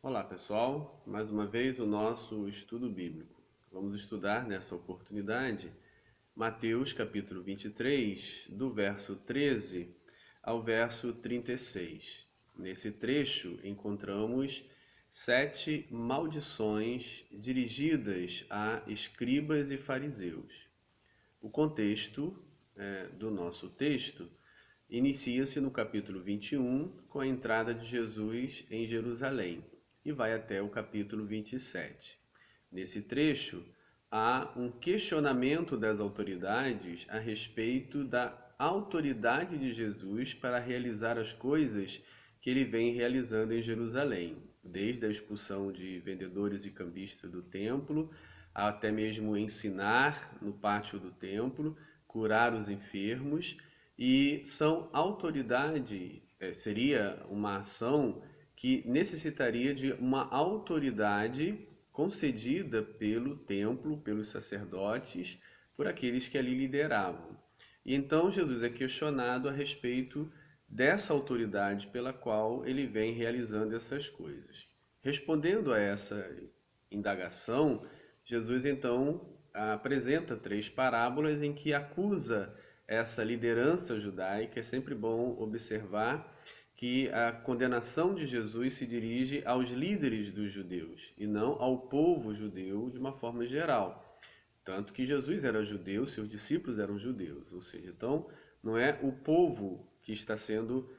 Olá pessoal, mais uma vez o nosso estudo bíblico. Vamos estudar nessa oportunidade Mateus capítulo 23, do verso 13 ao verso 36. Nesse trecho encontramos 7 maldições dirigidas a escribas e fariseus. O contexto do nosso texto inicia-se no capítulo 21 com a entrada de Jesus em Jerusalém e vai até o capítulo 27. Nesse trecho, há um questionamento das autoridades a respeito da autoridade de Jesus para realizar as coisas que ele vem realizando em Jerusalém, desde a expulsão de vendedores e cambistas do templo, até mesmo ensinar no pátio do templo, curar os enfermos, e são autoridade, seria uma ação que necessitaria de uma autoridade concedida pelo templo, pelos sacerdotes, por aqueles que ali lideravam. E então Jesus é questionado a respeito dessa autoridade pela qual ele vem realizando essas coisas. Respondendo a essa indagação, Jesus então apresenta 3 parábolas em que acusa essa liderança judaica. É sempre bom observar que a condenação de Jesus se dirige aos líderes dos judeus e não ao povo judeu de uma forma geral. Tanto que Jesus era judeu, seus discípulos eram judeus, ou seja, então não é o povo que está sendo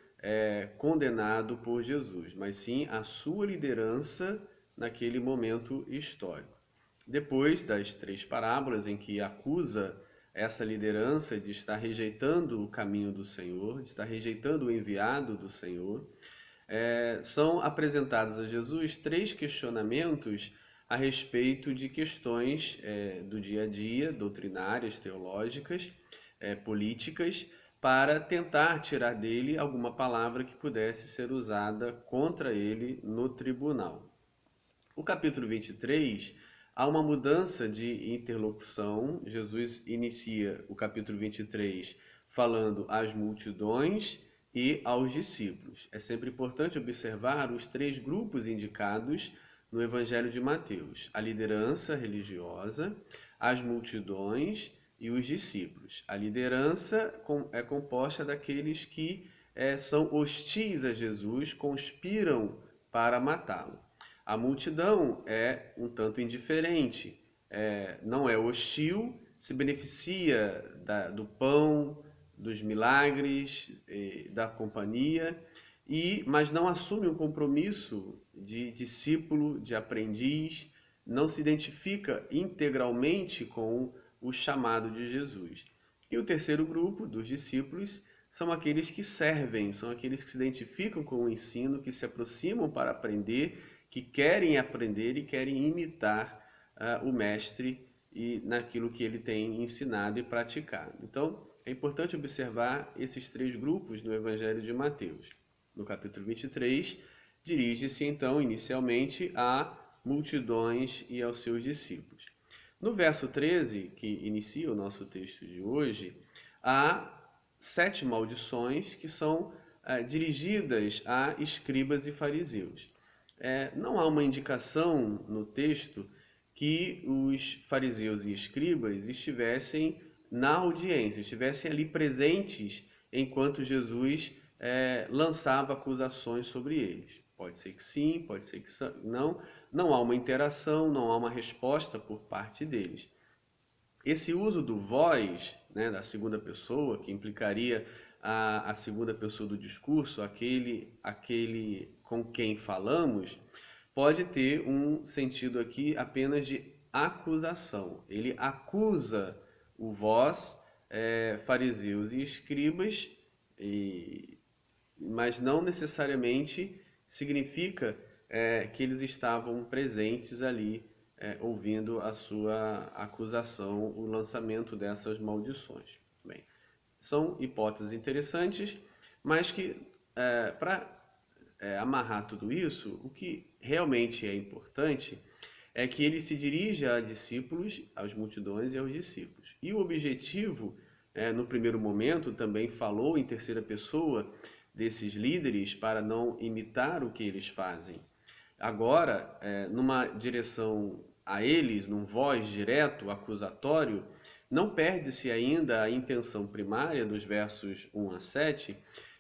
condenado por Jesus, mas sim a sua liderança naquele momento histórico. Depois das 3 parábolas em que acusa essa liderança de estar rejeitando o caminho do Senhor, de estar rejeitando o enviado do Senhor, são apresentados a Jesus 3 questionamentos a respeito de questões do dia a dia, doutrinárias, teológicas, políticas, para tentar tirar dele alguma palavra que pudesse ser usada contra ele no tribunal. O capítulo 23, há uma mudança de interlocução. Jesus inicia o capítulo 23 falando às multidões e aos discípulos. É sempre importante observar os 3 grupos indicados no Evangelho de Mateus: a liderança religiosa, as multidões e os discípulos. A liderança é composta daqueles que são hostis a Jesus, conspiram para matá-lo. A multidão é um tanto indiferente, não é hostil, se beneficia do pão, dos milagres, da companhia, mas não assume um compromisso de discípulo, de aprendiz, não se identifica integralmente com o chamado de Jesus. E o terceiro grupo dos discípulos são aqueles que servem, são aqueles que se identificam com o ensino, que se aproximam para aprender, que querem aprender e querem imitar o mestre e naquilo que ele tem ensinado e praticado. Então, é importante observar esses 3 grupos no Evangelho de Mateus. No capítulo 23, dirige-se então inicialmente a multidões e aos seus discípulos. No verso 13, que inicia o nosso texto de hoje, há 7 maldições que são dirigidas a escribas e fariseus. Não há uma indicação no texto que os fariseus e escribas estivessem na audiência, estivessem ali presentes enquanto Jesus lançava acusações sobre eles. Pode ser que sim, pode ser que não. Não há uma interação, não há uma resposta por parte deles. Esse uso do vós, né, da segunda pessoa, que implicaria a segunda pessoa do discurso, aquele com quem falamos, pode ter um sentido aqui apenas de acusação. Ele acusa o vós, fariseus e escribas, mas não necessariamente significa que eles estavam presentes ali, ouvindo a sua acusação, o lançamento dessas maldições. Bem, são hipóteses interessantes, mas que para amarrar tudo isso, o que realmente é importante é que ele se dirige a discípulos, às multidões e aos discípulos. E o objetivo, no primeiro momento, também falou em terceira pessoa desses líderes para não imitar o que eles fazem. agora, numa direção a eles, num voz direto, acusatório, não perde-se ainda a intenção primária dos versos 1 a 7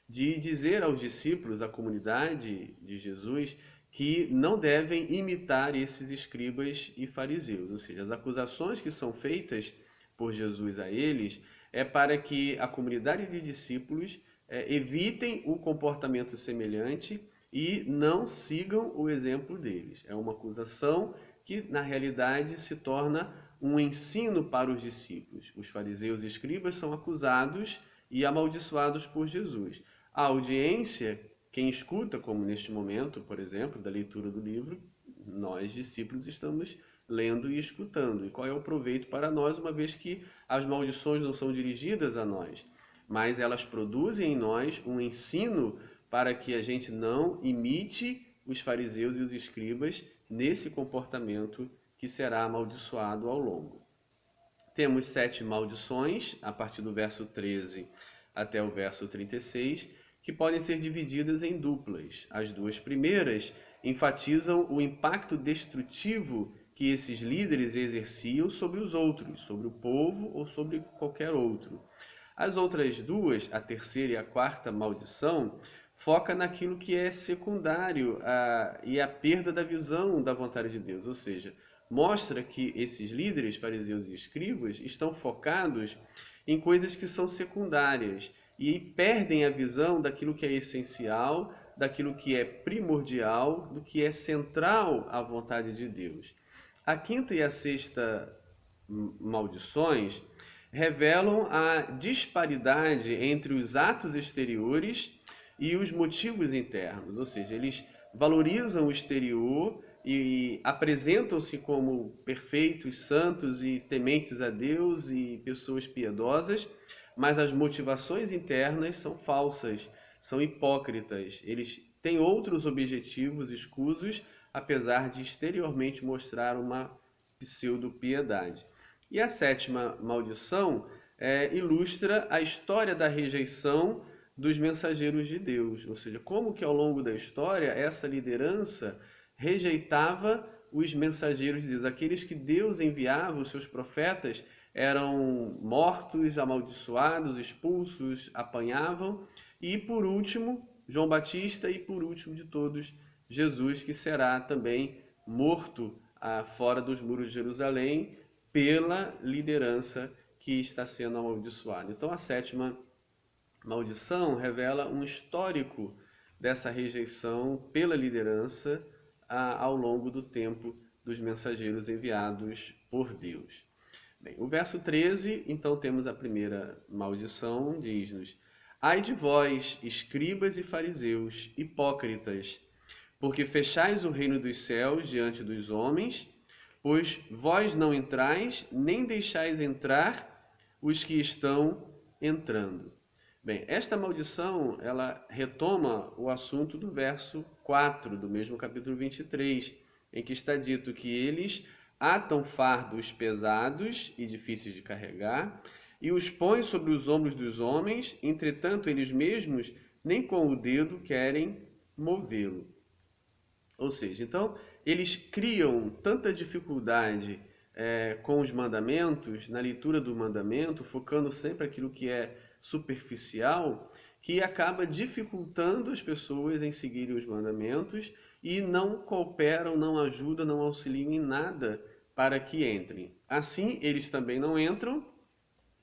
de dizer aos discípulos, à comunidade de Jesus, que não devem imitar esses escribas e fariseus. Ou seja, as acusações que são feitas por Jesus a eles é para que a comunidade de discípulos evitem o comportamento semelhante e não sigam o exemplo deles. É uma acusação que, na realidade, se torna um ensino para os discípulos. Os fariseus e escribas são acusados e amaldiçoados por Jesus. A audiência, quem escuta, como neste momento, por exemplo, da leitura do livro, nós, discípulos, estamos lendo e escutando. E qual é o proveito para nós, uma vez que as maldições não são dirigidas a nós, mas elas produzem em nós um ensino para que a gente não imite os fariseus e os escribas nesse comportamento que será amaldiçoado ao longo. Temos 7 maldições, a partir do verso 13 até o verso 36, que podem ser divididas em duplas. As duas primeiras enfatizam o impacto destrutivo que esses líderes exerciam sobre os outros, sobre o povo ou sobre qualquer outro. As outras duas, a terceira e a quarta maldição, foca naquilo que é secundário e a perda da visão da vontade de Deus, ou seja, mostra que esses líderes, fariseus e escribas, estão focados em coisas que são secundárias e perdem a visão daquilo que é essencial, daquilo que é primordial, do que é central à vontade de Deus. A quinta e a sexta maldições revelam a disparidade entre os atos exteriores e os motivos internos, ou seja, eles valorizam o exterior e apresentam-se como perfeitos, santos e tementes a Deus e pessoas piedosas, mas as motivações internas são falsas, são hipócritas. Eles têm outros objetivos escusos, apesar de exteriormente mostrar uma pseudo-piedade. E a sétima maldição ilustra a história da rejeição dos mensageiros de Deus, ou seja, como que ao longo da história essa liderança rejeitava os mensageiros de Deus. Aqueles que Deus enviava, os seus profetas, eram mortos, amaldiçoados, expulsos, apanhavam. E por último, João Batista e por último de todos, Jesus, que será também morto fora dos muros de Jerusalém pela liderança que está sendo amaldiçoada. Então a sétima maldição revela um histórico dessa rejeição pela liderança ao longo do tempo dos mensageiros enviados por Deus. Bem, o verso 13, então temos a primeira maldição, diz-nos: Ai de vós, escribas e fariseus, hipócritas, porque fechais o reino dos céus diante dos homens, pois vós não entrais, nem deixais entrar os que estão entrando. Bem, esta maldição, ela retoma o assunto do verso 4 do mesmo capítulo 23, em que está dito que eles atam fardos pesados e difíceis de carregar e os põem sobre os ombros dos homens, entretanto eles mesmos nem com o dedo querem movê-lo. Ou seja, então eles criam tanta dificuldade com os mandamentos, na leitura do mandamento, focando sempre aquilo que é superficial, que acaba dificultando as pessoas em seguirem os mandamentos e não cooperam, não ajudam, não auxiliam em nada para que entrem. Assim, eles também não entram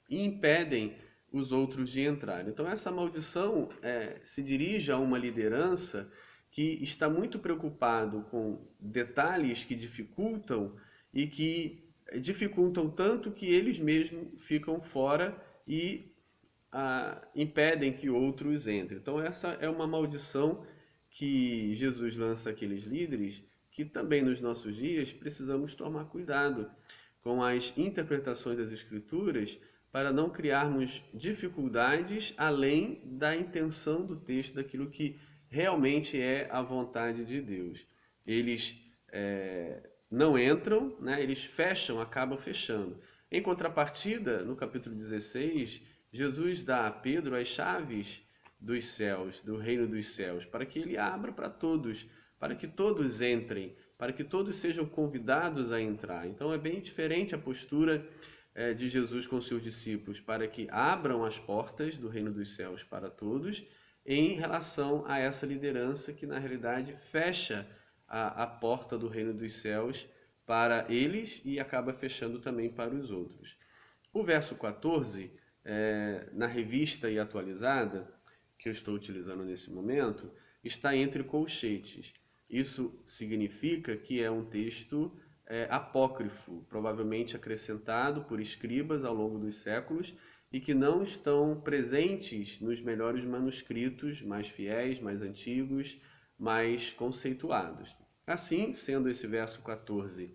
e impedem os outros de entrar. Então, essa maldição se dirige a uma liderança que está muito preocupado com detalhes que dificultam e que dificultam tanto que eles mesmos ficam fora e impedem que outros entrem. Então essa é uma maldição que Jesus lança àqueles líderes, que também nos nossos dias precisamos tomar cuidado com as interpretações das Escrituras para não criarmos dificuldades além da intenção do texto, daquilo que realmente é a vontade de Deus. Eles não entram, né? Eles fecham, acabam fechando. Em contrapartida, no capítulo 16, Jesus dá a Pedro as chaves dos céus, do reino dos céus, para que ele abra para todos, para que todos entrem, para que todos sejam convidados a entrar. Então é bem diferente a postura de Jesus com seus discípulos, para que abram as portas do reino dos céus para todos, em relação a essa liderança que na realidade fecha a porta do reino dos céus para eles e acaba fechando também para os outros. O verso 14, na revista e atualizada, que eu estou utilizando nesse momento, está entre colchetes. Isso significa que é um texto apócrifo, provavelmente acrescentado por escribas ao longo dos séculos e que não estão presentes nos melhores manuscritos mais fiéis, mais antigos, mais conceituados. Assim, sendo esse verso 14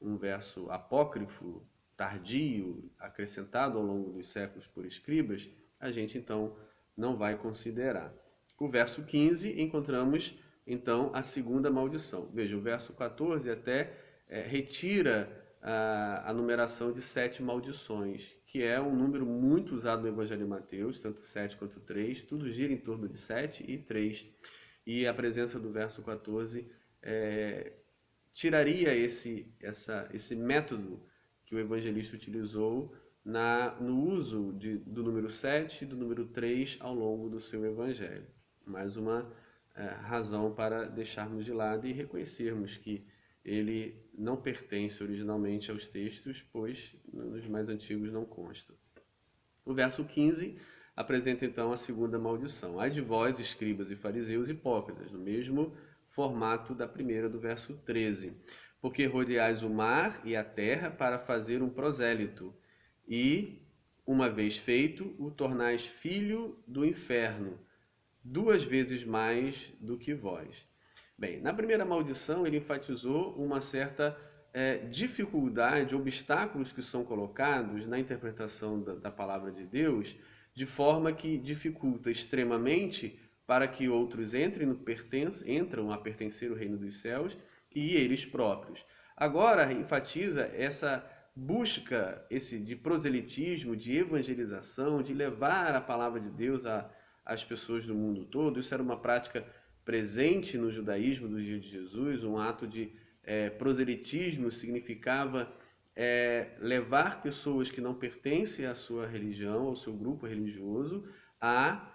um verso apócrifo, tardio, acrescentado ao longo dos séculos por escribas, a gente então não vai considerar. O verso 15 encontramos então a segunda maldição. Veja, o verso 14 até retira a numeração de 7 maldições, que é um número muito usado no Evangelho de Mateus, tanto 7 quanto 3, tudo gira em torno de 7 e 3. E a presença do verso 14 tiraria esse método que o evangelista utilizou no uso do número 7 e do número 3 ao longo do seu evangelho. Mais uma razão para deixarmos de lado e reconhecermos que ele não pertence originalmente aos textos, pois nos mais antigos não consta. O verso 15 apresenta então a segunda maldição. Ai de vós, escribas e fariseus hipócritas, no mesmo formato da primeira do verso 13. Porque rodeais o mar e a terra para fazer um prosélito, e, uma vez feito, o tornais filho do inferno, 2 vezes mais do que vós. Bem, na primeira maldição ele enfatizou uma certa dificuldade, obstáculos que são colocados na interpretação da palavra de Deus, de forma que dificulta extremamente para que outros entram a pertencer ao reino dos céus e eles próprios. Agora enfatiza essa busca de proselitismo, de evangelização, de levar a palavra de Deus às pessoas do mundo todo. Isso era uma prática presente no judaísmo dos dias de Jesus. Um ato de proselitismo significava levar pessoas que não pertencem à sua religião, ao seu grupo religioso, a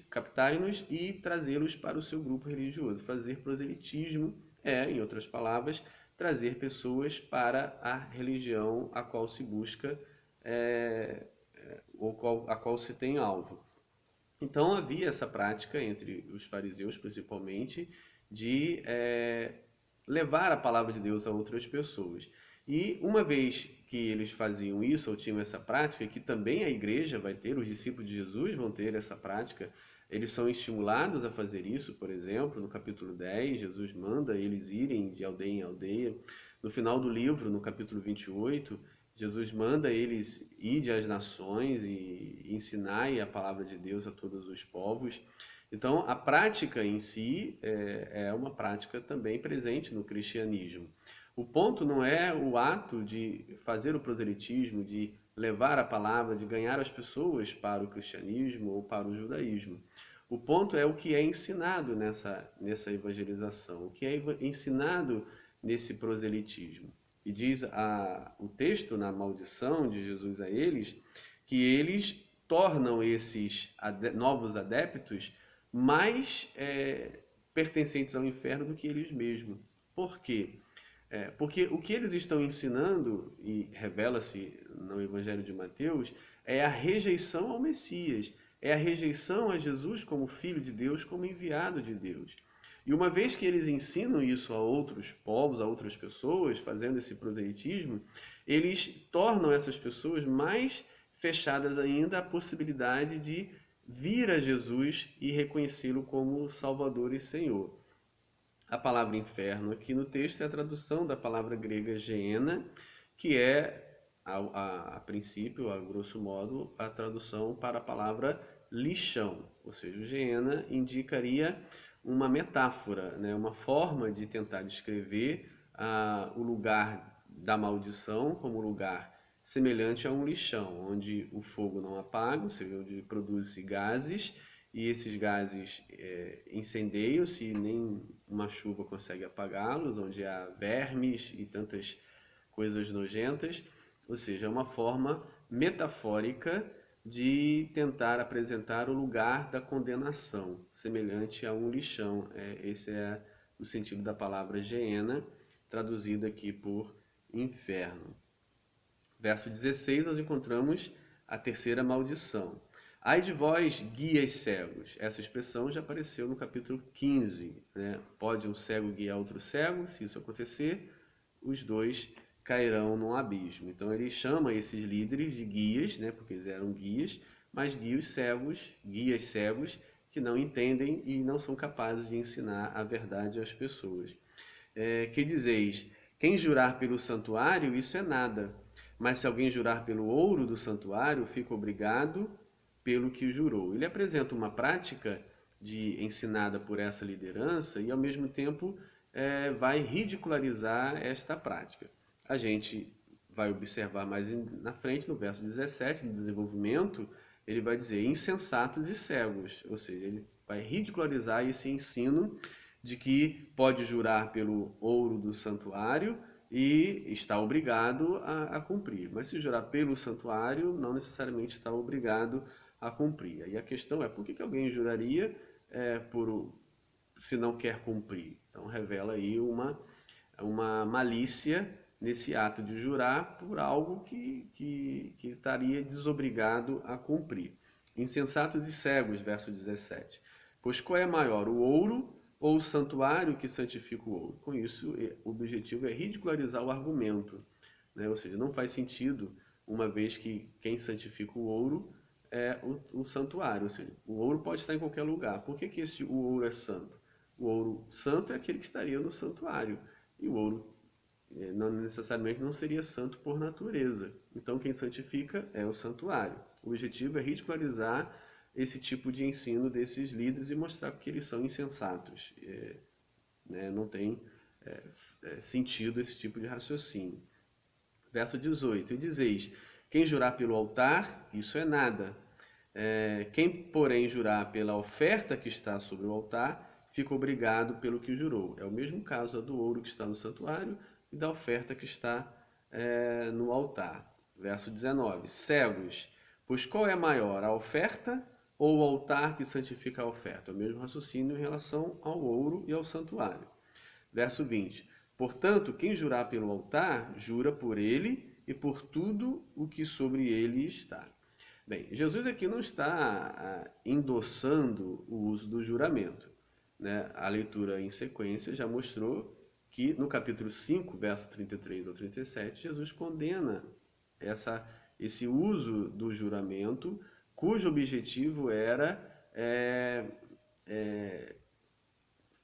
captarem-nos e trazê-los para o seu grupo religioso. Fazer proselitismo em outras palavras, trazer pessoas para a religião a qual se busca, a qual se tem alvo. Então havia essa prática entre os fariseus, principalmente, de levar a palavra de Deus a outras pessoas. E uma vez que eles faziam isso, ou tinham essa prática, que também a igreja vai ter, os discípulos de Jesus vão ter essa prática, eles são estimulados a fazer isso. Por exemplo, no capítulo 10, Jesus manda eles irem de aldeia em aldeia. No final do livro, no capítulo 28, Jesus manda eles ir às nações e ensinarem a palavra de Deus a todos os povos. Então, a prática em si é uma prática também presente no cristianismo. O ponto não é o ato de fazer o proselitismo, de levar a palavra, de ganhar as pessoas para o cristianismo ou para o judaísmo. O ponto é o que é ensinado nessa evangelização, o que é ensinado nesse proselitismo. E diz o texto na maldição de Jesus a eles, que eles tornam esses novos adeptos mais pertencentes ao inferno do que eles mesmos. Por quê? Porque o que eles estão ensinando, e revela-se no Evangelho de Mateus, é a rejeição ao Messias, é a rejeição a Jesus como Filho de Deus, como enviado de Deus. E uma vez que eles ensinam isso a outros povos, a outras pessoas, fazendo esse proselitismo, eles tornam essas pessoas mais fechadas ainda à possibilidade de vir a Jesus e reconhecê-lo como Salvador e Senhor. A palavra inferno aqui no texto é a tradução da palavra grega geena, que é, a princípio, a grosso modo, a tradução para a palavra lixão. Ou seja, o geena indicaria uma metáfora, né? Uma forma de tentar descrever o lugar da maldição como lugar semelhante a um lixão, onde o fogo não apaga, ou seja, onde produz-se gases, e esses gases incendeiam-se e nem uma chuva consegue apagá-los, onde há vermes e tantas coisas nojentas, ou seja, é uma forma metafórica de tentar apresentar o lugar da condenação, semelhante a um lixão. Esse é o sentido da palavra Geena, traduzida aqui por inferno. Verso 16, nós encontramos a terceira maldição. Ai de vós, guias cegos. Essa expressão já apareceu no capítulo 15. Né? Pode um cego guiar outro cego? Se isso acontecer, os dois cairão num abismo. Então ele chama esses líderes de guias, né? Porque eles eram guias, mas guias cegos que não entendem e não são capazes de ensinar a verdade às pessoas. Que dizeis, quem jurar pelo santuário, isso é nada. Mas se alguém jurar pelo ouro do santuário, fica obrigado pelo que jurou. Ele apresenta uma prática ensinada por essa liderança e, ao mesmo tempo, vai ridicularizar esta prática. A gente vai observar mais na frente, no verso 17, no desenvolvimento, ele vai dizer insensatos e cegos, ou seja, ele vai ridicularizar esse ensino de que pode jurar pelo ouro do santuário e está obrigado a cumprir. Mas se jurar pelo santuário, não necessariamente está obrigado a cumprir. Aí a questão é, por que alguém juraria se não quer cumprir? Então revela aí uma malícia nesse ato de jurar por algo que estaria desobrigado a cumprir. Insensatos e cegos, verso 17. Pois qual é maior, o ouro ou o santuário que santifica o ouro? Com isso, o objetivo é ridicularizar o argumento, né? Ou seja, não faz sentido, uma vez que quem santifica o ouro é o santuário. Ou seja, o ouro pode estar em qualquer lugar. Por que o ouro é santo? O ouro santo é aquele que estaria no santuário. E o ouro não necessariamente não seria santo por natureza. Então quem santifica é o santuário. O objetivo é ridicularizar esse tipo de ensino desses líderes e mostrar que eles são insensatos. Não tem sentido esse tipo de raciocínio. Verso 18. E dizeis, quem jurar pelo altar, isso é nada. Quem, porém, jurar pela oferta que está sobre o altar, fica obrigado pelo que jurou. É o mesmo caso do ouro que está no santuário e da oferta que está no altar. Verso 19. Cegos, pois qual é maior, a oferta ou o altar que santifica a oferta? É o mesmo raciocínio em relação ao ouro e ao santuário. Verso 20. Portanto, quem jurar pelo altar, jura por ele e por tudo o que sobre ele está. Bem, Jesus aqui não está endossando o uso do juramento, né? A leitura em sequência já mostrou que no capítulo 5, verso 33 ao 37, Jesus condena esse uso do juramento, cujo objetivo era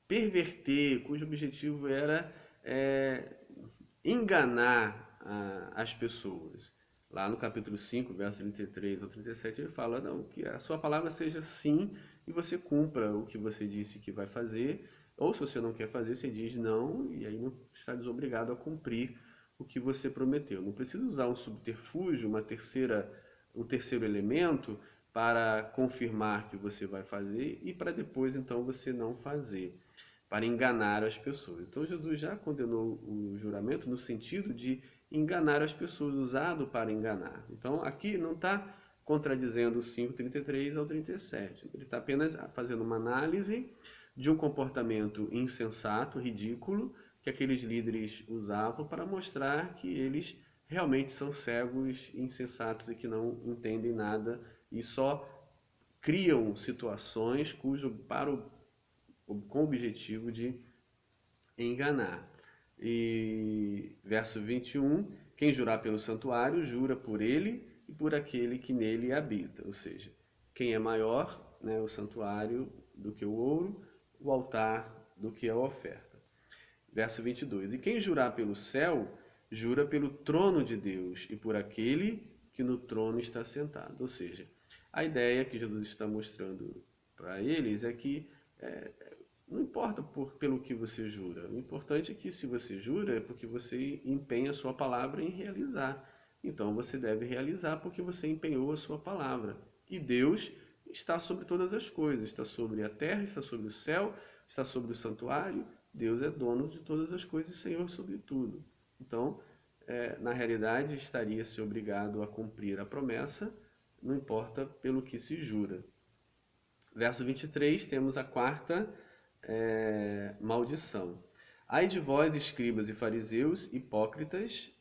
perverter, cujo objetivo era enganar as pessoas. Lá no capítulo 5, verso 33 ao 37, ele fala não, que a sua palavra seja sim e você cumpra o que você disse que vai fazer, ou se você não quer fazer, você diz não e aí não está desobrigado a cumprir o que você prometeu. Não precisa usar um subterfúgio, um terceiro elemento para confirmar que você vai fazer e para depois então você não fazer, para enganar as pessoas. Então Jesus já condenou o juramento no sentido de enganar as pessoas, usado para enganar. Então aqui não está contradizendo o 5:33 ao 37. Ele está apenas fazendo uma análise de um comportamento insensato, ridículo, que aqueles líderes usavam para mostrar que eles realmente são cegos, insensatos e que não entendem nada e só criam situações com o objetivo de enganar. E verso 21, quem jurar pelo santuário, jura por ele e por aquele que nele habita. Ou seja, quem é maior, né, o santuário do que o ouro, o altar do que a oferta. Verso 22, e quem jurar pelo céu, jura pelo trono de Deus e por aquele que no trono está sentado. Ou seja, a ideia que Jesus está mostrando para eles é que não importa pelo que você jura. O importante é que se você jura é porque você empenha a sua palavra em realizar. Então você deve realizar porque você empenhou a sua palavra. E Deus está sobre todas as coisas, está sobre a terra, está sobre o céu, está sobre o santuário. Deus é dono de todas as coisas e Senhor sobre tudo. Então, na realidade, estaria-se obrigado a cumprir a promessa, não importa pelo que se jura. Verso 23, temos a quarta maldição. Ai de vós, escribas e fariseus, hipócritas,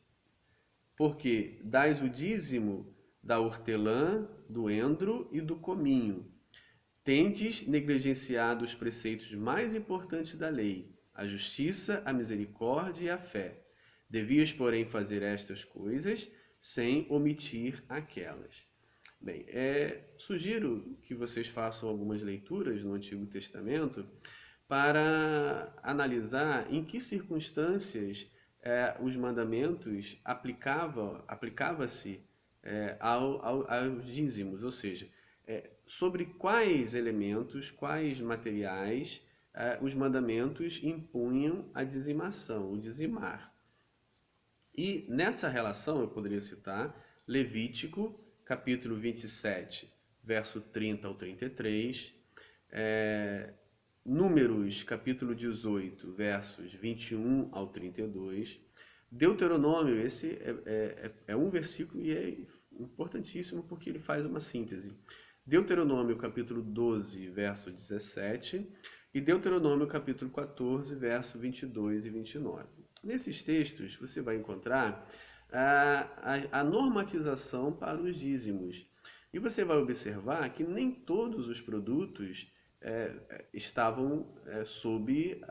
porque dais o dízimo da hortelã, do endro e do cominho. Tendes negligenciado os preceitos mais importantes da lei, a justiça, a misericórdia e a fé. Devias, porém, fazer estas coisas sem omitir aquelas. Bem, sugiro que vocês façam algumas leituras no Antigo Testamento para analisar em que circunstâncias os mandamentos aplicava-se aos dízimos, ou seja, sobre quais elementos, quais materiais os mandamentos impunham a dizimação, o dizimar. E nessa relação eu poderia citar Levítico, capítulo 27, verso 30 ao 33, Números, capítulo 18, versos 21 ao 32, Deuteronômio, esse é um versículo e é importantíssimo porque ele faz uma síntese. Deuteronômio, capítulo 12, verso 17, e Deuteronômio, capítulo 14, verso 22 e 29. Nesses textos você vai encontrar a normatização para os dízimos. E você vai observar que nem todos os produtos estavam sob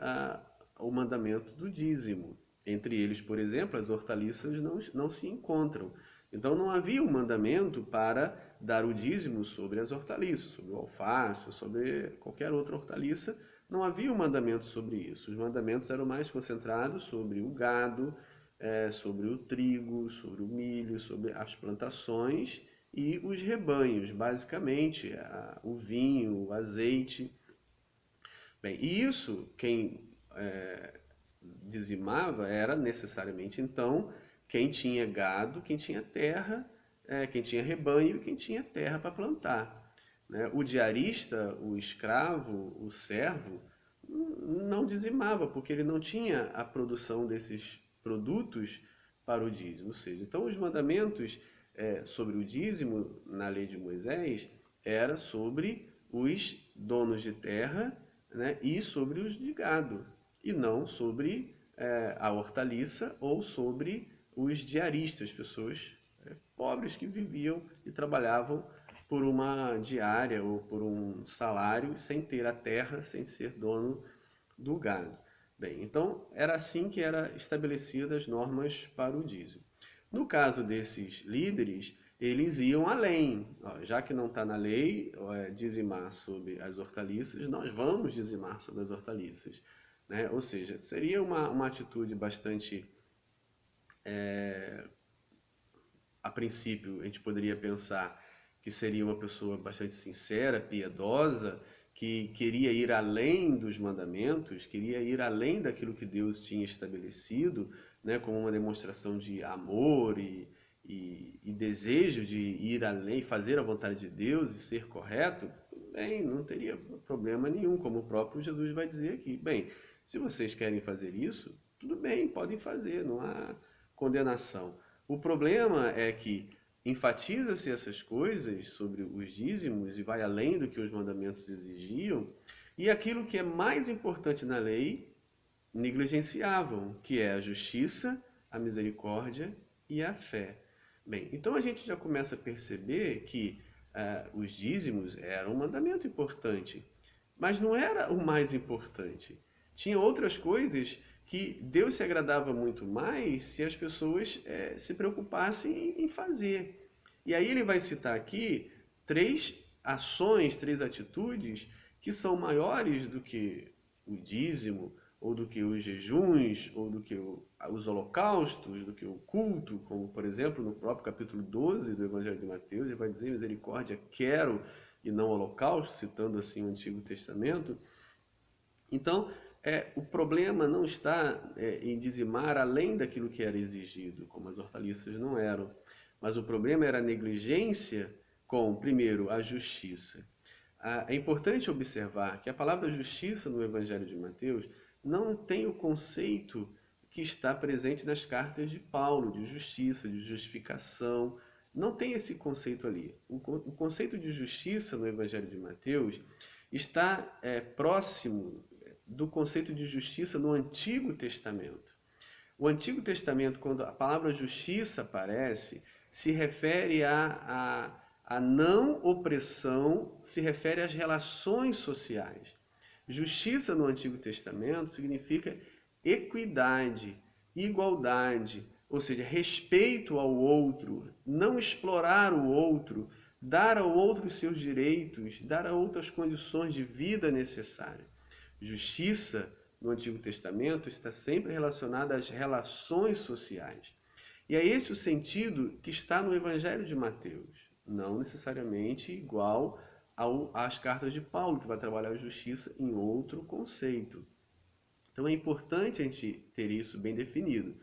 o mandamento do dízimo. Entre eles, por exemplo, as hortaliças não se encontram. Então não havia um mandamento para dar o dízimo sobre as hortaliças, sobre o alface, sobre qualquer outra hortaliça. Não havia um mandamento sobre isso. Os mandamentos eram mais concentrados sobre o gado, sobre o trigo, sobre o milho, sobre as plantações e os rebanhos, basicamente, o vinho, o azeite. Bem, e isso, quem dizimava era necessariamente, então, quem tinha gado, quem tinha terra, quem tinha rebanho e quem tinha terra para plantar. Né? O diarista, o escravo, o servo, não dizimava, porque ele não tinha a produção desses produtos para o dízimo. Ou seja, então os mandamentos sobre o dízimo na lei de Moisés era sobre os donos de terra, né, e sobre os de gado, e não sobre a hortaliça ou sobre os diaristas, pessoas pobres que viviam e trabalhavam por uma diária ou por um salário sem ter a terra, sem ser dono do gado. Bem, então era assim que eram estabelecidas as normas para o dízimo. No caso desses líderes, eles iam além. Já que não está na lei dizimar sobre as hortaliças, nós vamos dizimar sobre as hortaliças. Né? Ou seja, seria uma atitude bastante... a princípio, a gente poderia pensar que seria uma pessoa bastante sincera, piedosa, que queria ir além dos mandamentos, queria ir além daquilo que Deus tinha estabelecido, né, como uma demonstração de amor e desejo de ir além, fazer a vontade de Deus e ser correto. Bem, não teria problema nenhum, como o próprio Jesus vai dizer aqui. Bem, se vocês querem fazer isso, tudo bem, podem fazer, não há condenação. O problema é que enfatiza-se essas coisas sobre os dízimos e vai além do que os mandamentos exigiam, e aquilo que é mais importante na lei negligenciavam, que é a justiça, a misericórdia e a fé. Bem, então a gente já começa a perceber que os dízimos eram um mandamento importante, mas não era o mais importante. Tinha outras coisas que Deus se agradava muito mais se as pessoas se preocupassem em fazer. E aí ele vai citar aqui 3 ações, 3 atitudes que são maiores do que o dízimo, ou do que os jejuns, ou do que os holocaustos, do que o culto, como por exemplo no próprio capítulo 12 do Evangelho de Mateus, ele vai dizer: misericórdia quero e não holocausto, citando assim o Antigo Testamento. Então, o problema não está em dizimar além daquilo que era exigido, como as hortaliças não eram, mas o problema era a negligência com, primeiro, a justiça. É importante observar que a palavra justiça no Evangelho de Mateus não tem o conceito que está presente nas cartas de Paulo, de justiça, de justificação. Não tem esse conceito ali. O conceito de justiça no Evangelho de Mateus está próximo do conceito de justiça no Antigo Testamento. O Antigo Testamento, quando a palavra justiça aparece, se refere a não opressão, se refere às relações sociais. Justiça no Antigo Testamento significa equidade, igualdade, ou seja, respeito ao outro, não explorar o outro, dar ao outro os seus direitos, dar a outras condições de vida necessárias. Justiça no Antigo Testamento está sempre relacionada às relações sociais. E é esse o sentido que está no Evangelho de Mateus, não necessariamente igual às cartas de Paulo, que vai trabalhar a justiça em outro conceito. Então é importante a gente ter isso bem definido.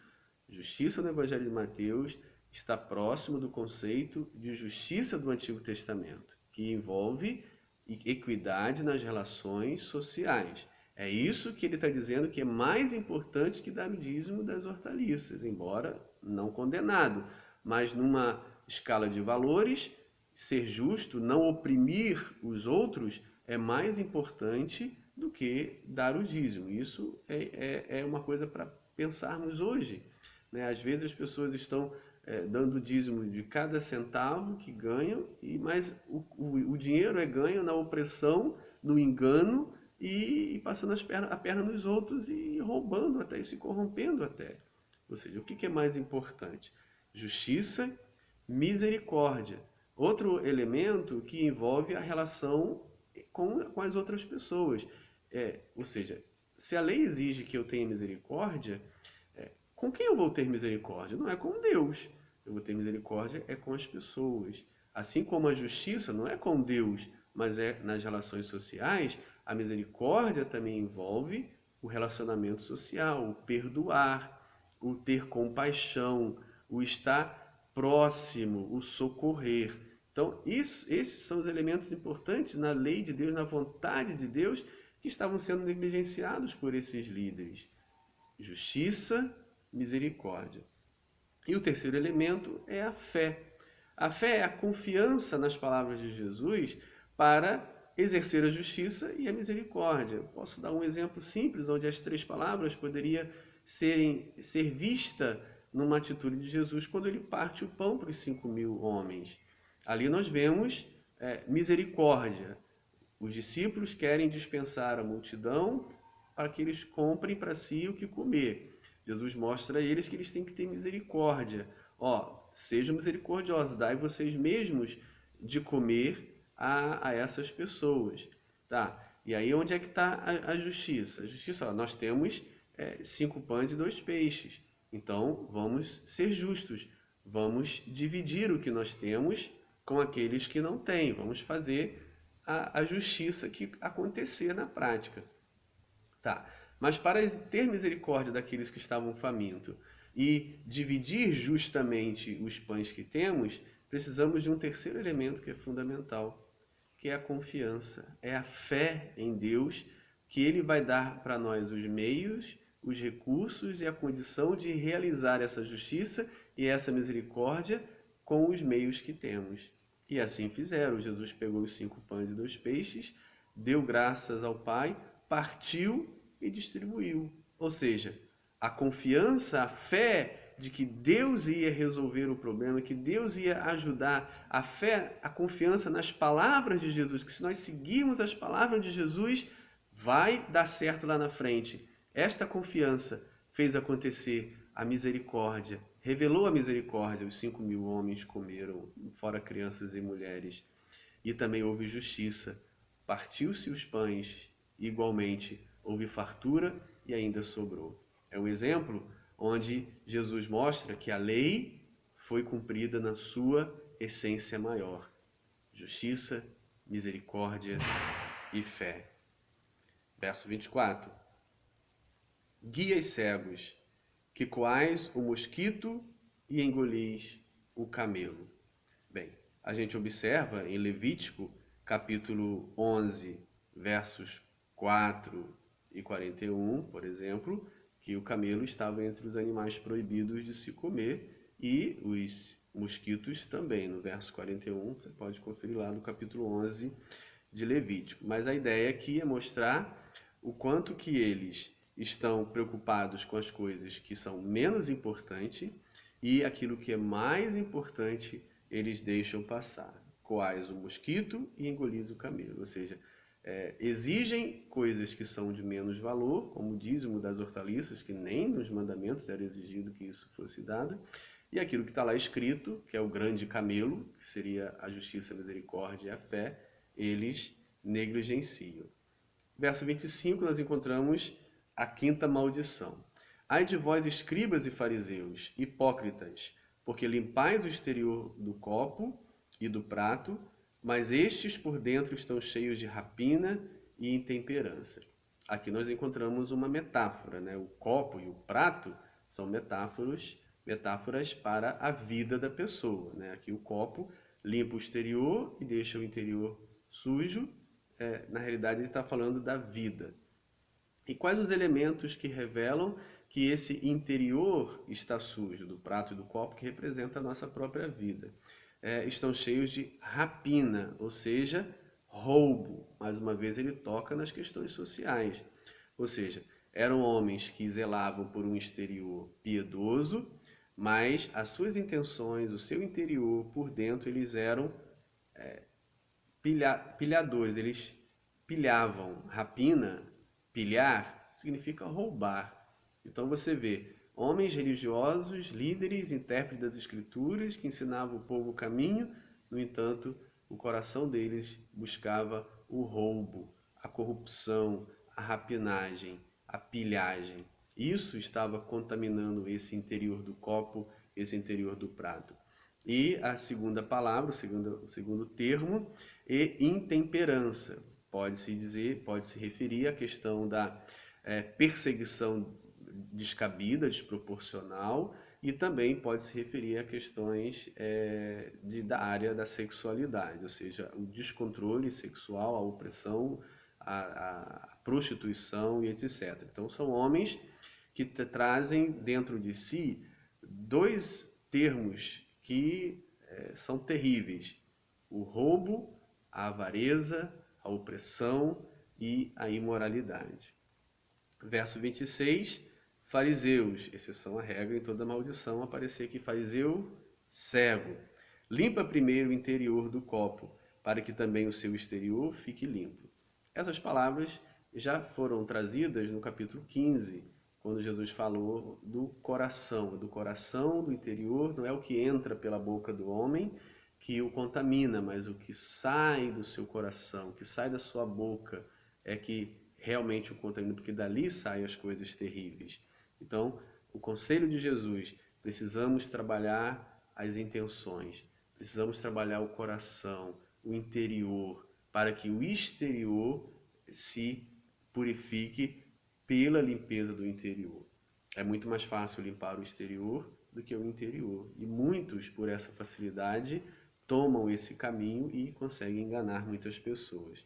Justiça no Evangelho de Mateus está próximo do conceito de justiça do Antigo Testamento, que envolve equidade nas relações sociais. É isso que ele está dizendo que é mais importante que dar o dízimo das hortaliças, embora não condenado, mas numa escala de valores, ser justo, não oprimir os outros, é mais importante do que dar o dízimo. Isso é uma coisa para pensarmos hoje, né? Às vezes as pessoas estão dando o dízimo de cada centavo que ganham, mas o dinheiro é ganho na opressão, no engano e passando a perna nos outros e roubando até, e se corrompendo até. Ou seja, o que é mais importante? Justiça, misericórdia. Outro elemento que envolve a relação com as outras pessoas. Ou seja, se a lei exige que eu tenha misericórdia, com quem eu vou ter misericórdia? Não é com Deus. Eu vou ter misericórdia com as pessoas. Assim como a justiça não é com Deus, mas é nas relações sociais, a misericórdia também envolve o relacionamento social, o perdoar, o ter compaixão, o estar próximo, o socorrer. Então, esses são os elementos importantes na lei de Deus, na vontade de Deus, que estavam sendo negligenciados por esses líderes. Justiça, misericórdia. E o terceiro elemento é a fé. A fé é a confiança nas palavras de Jesus para exercer a justiça e a misericórdia. Posso dar um exemplo simples, onde as três palavras poderiam ser vista numa atitude de Jesus quando ele parte o pão para os 5.000 homens. Ali nós vemos misericórdia. Os discípulos querem dispensar a multidão para que eles comprem para si o que comer. Jesus mostra a eles que eles têm que ter misericórdia. Sejam misericordiosos, dai vocês mesmos de comer a essas pessoas. Tá? E aí onde é que está a justiça? A justiça, nós temos 5 pães e 2 peixes. Então vamos ser justos, vamos dividir o que nós temos com aqueles que não têm. Vamos fazer a justiça que acontecer na prática. Tá. Mas para ter misericórdia daqueles que estavam famintos e dividir justamente os pães que temos, precisamos de um terceiro elemento que é fundamental, que é a confiança, é a fé em Deus, que Ele vai dar para nós os meios, os recursos e a condição de realizar essa justiça e essa misericórdia com os meios que temos. E assim fizeram. Jesus pegou os 5 pães e 2 peixes, deu graças ao Pai, partiu e distribuiu. Ou seja, a confiança, a fé de que Deus ia resolver o problema, que Deus ia ajudar, a fé, a confiança nas palavras de Jesus, que se nós seguirmos as palavras de Jesus, vai dar certo lá na frente. Esta confiança fez acontecer a misericórdia, revelou a misericórdia. Os 5.000 homens comeram, fora crianças e mulheres. E também houve justiça. Partiu-se os pães, igualmente houve fartura e ainda sobrou. É um exemplo onde Jesus mostra que a lei foi cumprida na sua essência maior. Justiça, misericórdia e fé. Verso 24. Guias cegos, que coais o mosquito e engolis o camelo. Bem, a gente observa em Levítico, capítulo 11, versos 4 e 41, por exemplo, que o camelo estava entre os animais proibidos de se comer e os mosquitos também. No verso 41, você pode conferir lá no capítulo 11 de Levítico. Mas a ideia aqui é mostrar o quanto que eles estão preocupados com as coisas que são menos importantes e aquilo que é mais importante eles deixam passar. Coais o mosquito e engolis o camelo. Ou seja, exigem coisas que são de menos valor, como o dízimo das hortaliças, que nem nos mandamentos era exigido que isso fosse dado, e aquilo que está lá escrito, que é o grande camelo, que seria a justiça, a misericórdia e a fé, eles negligenciam. Verso 25, nós encontramos a quinta maldição. Ai de vós, escribas e fariseus, hipócritas, porque limpais o exterior do copo e do prato, mas estes por dentro estão cheios de rapina e intemperança. Aqui nós encontramos uma metáfora, né? O copo e o prato são metáforas para a vida da pessoa, né? Aqui o copo limpa o exterior e deixa o interior sujo. Na realidade, ele está falando da vida. E quais os elementos que revelam que esse interior está sujo, do prato e do copo, que representa a nossa própria vida? Estão cheios de rapina, ou seja, roubo. Mais uma vez, ele toca nas questões sociais. Ou seja, eram homens que zelavam por um exterior piedoso, mas as suas intenções, o seu interior, por dentro, eles eram pilhadores, eles pilhavam. Rapina, pilhar, significa roubar. Então você vê homens religiosos, líderes, intérpretes das escrituras, que ensinavam o povo o caminho, no entanto, o coração deles buscava o roubo, a corrupção, a rapinagem, a pilhagem. Isso estava contaminando esse interior do copo, esse interior do prato. E a segunda palavra, o segundo termo, é intemperança. Pode-se referir à questão da perseguição descabida, desproporcional, e também pode se referir a questões da área da sexualidade, ou seja, o descontrole sexual, a opressão, a prostituição e etc. Então, são homens que trazem dentro de si dois termos que são terríveis: o roubo, a avareza, a opressão e a imoralidade. Verso 26, fariseus, exceção à regra em toda maldição, aparecer aqui fariseu cego. Limpa primeiro o interior do copo, para que também o seu exterior fique limpo. Essas palavras já foram trazidas no capítulo 15, quando Jesus falou do coração do interior. Não é o que entra pela boca do homem que o contamina, mas o que sai do seu coração, o que sai da sua boca é que realmente o contamina, porque dali saem as coisas terríveis. Então, o conselho de Jesus: precisamos trabalhar as intenções, precisamos trabalhar o coração, o interior, para que o exterior se purifique pela limpeza do interior. É muito mais fácil limpar o exterior do que o interior. E muitos, por essa facilidade, tomam esse caminho e conseguem enganar muitas pessoas.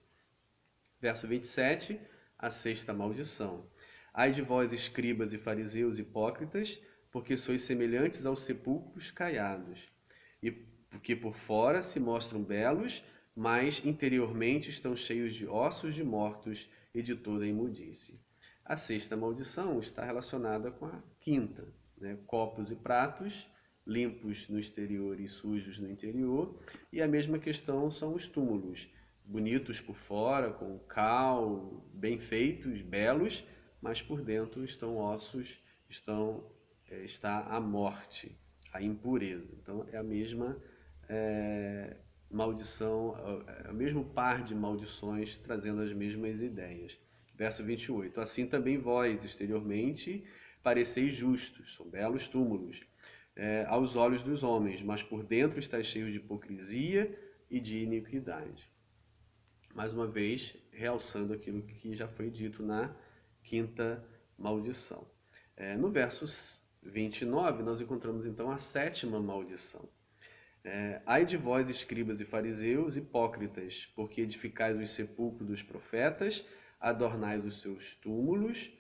Verso 27, a sexta maldição. Ai de vós, escribas e fariseus hipócritas, porque sois semelhantes aos sepulcros caiados, e porque por fora se mostram belos, mas interiormente estão cheios de ossos de mortos e de toda imundície. A sexta maldição está relacionada com a quinta, né? Copos e pratos, limpos no exterior e sujos no interior. E a mesma questão são os túmulos, bonitos por fora, com cal, bem feitos, belos, mas por dentro estão ossos, está a morte, a impureza. Então é a mesma maldição, é o mesmo par de maldições trazendo as mesmas ideias. Verso 28, assim também vós, exteriormente, pareceis justos, são belos túmulos, aos olhos dos homens, mas por dentro estáis cheios de hipocrisia e de iniquidade. Mais uma vez, realçando aquilo que já foi dito na quinta maldição. No verso 29, nós encontramos então a sétima maldição. Ai de vós, escribas e fariseus, hipócritas, porque edificais os sepulcros dos profetas, adornais os túmulos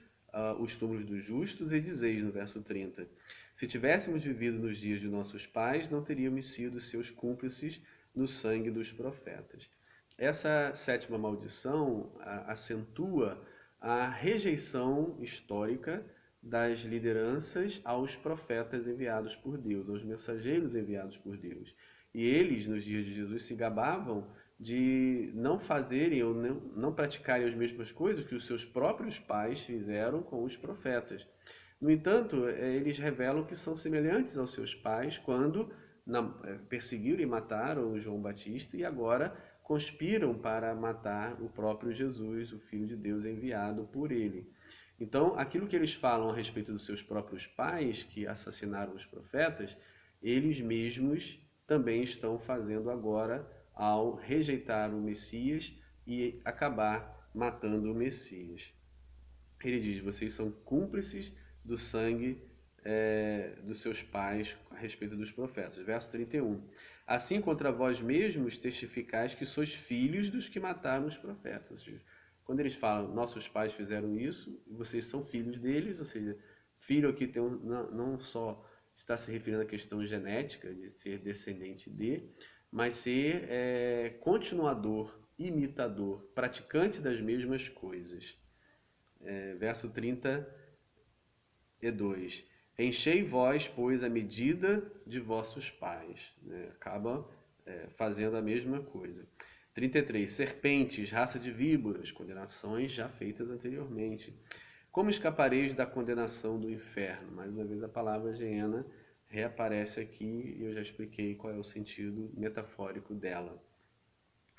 dos justos, e dizeis no verso 30: se tivéssemos vivido nos dias de nossos pais, não teríamos sido seus cúmplices no sangue dos profetas. Essa sétima maldição acentua a rejeição histórica das lideranças aos profetas enviados por Deus, aos mensageiros enviados por Deus. E eles, nos dias de Jesus, se gabavam de não fazerem ou não praticarem as mesmas coisas que os seus próprios pais fizeram com os profetas. No entanto, eles revelam que são semelhantes aos seus pais quando perseguiram e mataram João Batista e agora conspiram para matar o próprio Jesus, o Filho de Deus enviado por ele. Então, aquilo que eles falam a respeito dos seus próprios pais, que assassinaram os profetas, eles mesmos também estão fazendo agora ao rejeitar o Messias e acabar matando o Messias. Ele diz: vocês são cúmplices do sangue dos seus pais a respeito dos profetas. Verso 31. Assim contra vós mesmos testificais que sois filhos dos que mataram os profetas. Quando eles falam, nossos pais fizeram isso, vocês são filhos deles, ou seja, filho aqui tem não só está se referindo à questão genética, de ser descendente de, mas ser continuador, imitador, praticante das mesmas coisas. Verso 32. Enchei vós, pois, a medida de vossos pais. Acaba fazendo a mesma coisa. 33. Serpentes, raça de víboras, condenações já feitas anteriormente. Como escapareis da condenação do inferno? Mais uma vez a palavra Geena reaparece aqui e eu já expliquei qual é o sentido metafórico dela.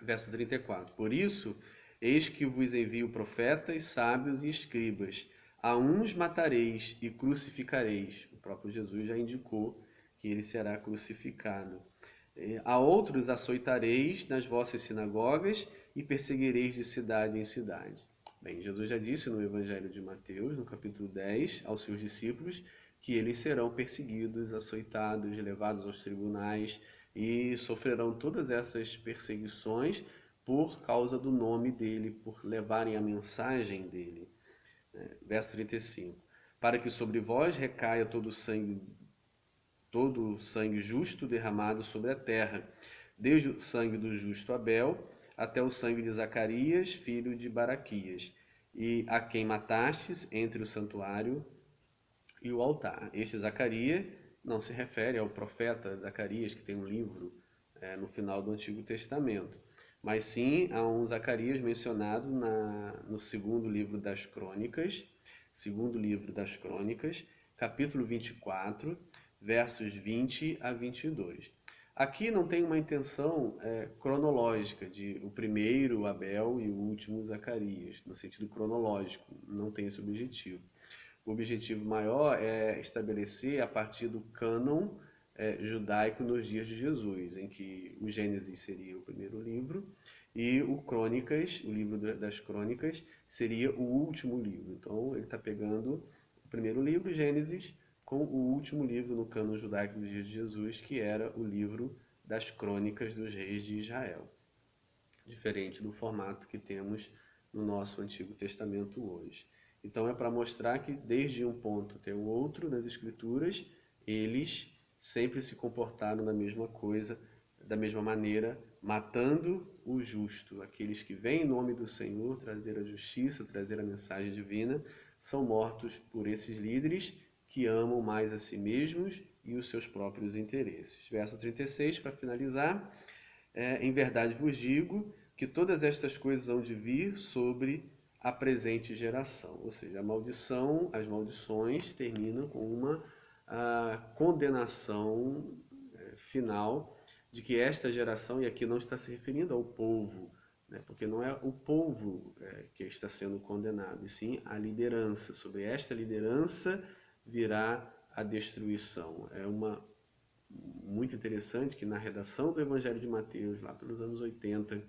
Verso 34. Por isso, eis que vos envio profetas, sábios e escribas. A uns matareis e crucificareis. O próprio Jesus já indicou que ele será crucificado. A outros açoitareis nas vossas sinagogas e perseguireis de cidade em cidade. Bem, Jesus já disse no Evangelho de Mateus, no capítulo 10, aos seus discípulos, que eles serão perseguidos, açoitados, levados aos tribunais e sofrerão todas essas perseguições por causa do nome dele, por levarem a mensagem dele. Verso 35. Para que sobre vós recaia todo o sangue justo derramado sobre a terra, desde o sangue do justo Abel até o sangue de Zacarias, filho de Baraquias, e a quem matastes entre o santuário e o altar. Este Zacarias não se refere ao profeta Zacarias, que tem um livro no final do Antigo Testamento, mas sim a um Zacarias mencionado no segundo livro das Crônicas, capítulo 24, versos 20 a 22. Aqui não tem uma intenção cronológica de o primeiro Abel e o último Zacarias, no sentido cronológico, não tem esse objetivo. O objetivo maior é estabelecer a partir do cânon judaico nos dias de Jesus, em que o Gênesis seria o primeiro livro e o Crônicas, o livro das Crônicas, seria o último livro. Então ele está pegando o primeiro livro, Gênesis, com o último livro no cânon judaico dos dias de Jesus, que era o livro das Crônicas dos Reis de Israel. Diferente do formato que temos no nosso Antigo Testamento hoje. Então é para mostrar que desde um ponto até o outro nas Escrituras, eles sempre se comportaram da mesma coisa, da mesma maneira, matando o justo. Aqueles que vêm em nome do Senhor trazer a justiça, trazer a mensagem divina, são mortos por esses líderes que amam mais a si mesmos e os seus próprios interesses. Verso 36, para finalizar. Em verdade vos digo que todas estas coisas hão de vir sobre a presente geração. Ou seja, as maldições terminam com uma condenação final de que esta geração, e aqui não está se referindo ao povo, porque não é o povo que está sendo condenado, e sim a liderança. Sobre esta liderança virá a destruição. Muito interessante que na redação do Evangelho de Mateus, lá pelos anos 80,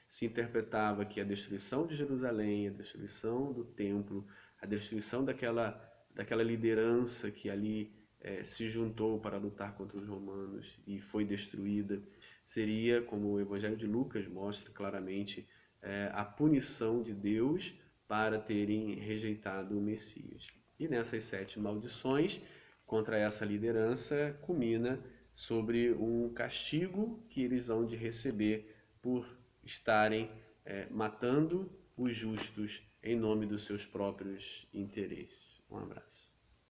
se interpretava que a destruição de Jerusalém, a destruição do templo, a destruição daquela liderança que ali se juntou para lutar contra os romanos e foi destruída. Seria, como o Evangelho de Lucas mostra claramente, a punição de Deus para terem rejeitado o Messias. E nessas 7 maldições contra essa liderança culmina sobre um castigo que eles hão de receber por estarem matando os justos em nome dos seus próprios interesses. Um abraço.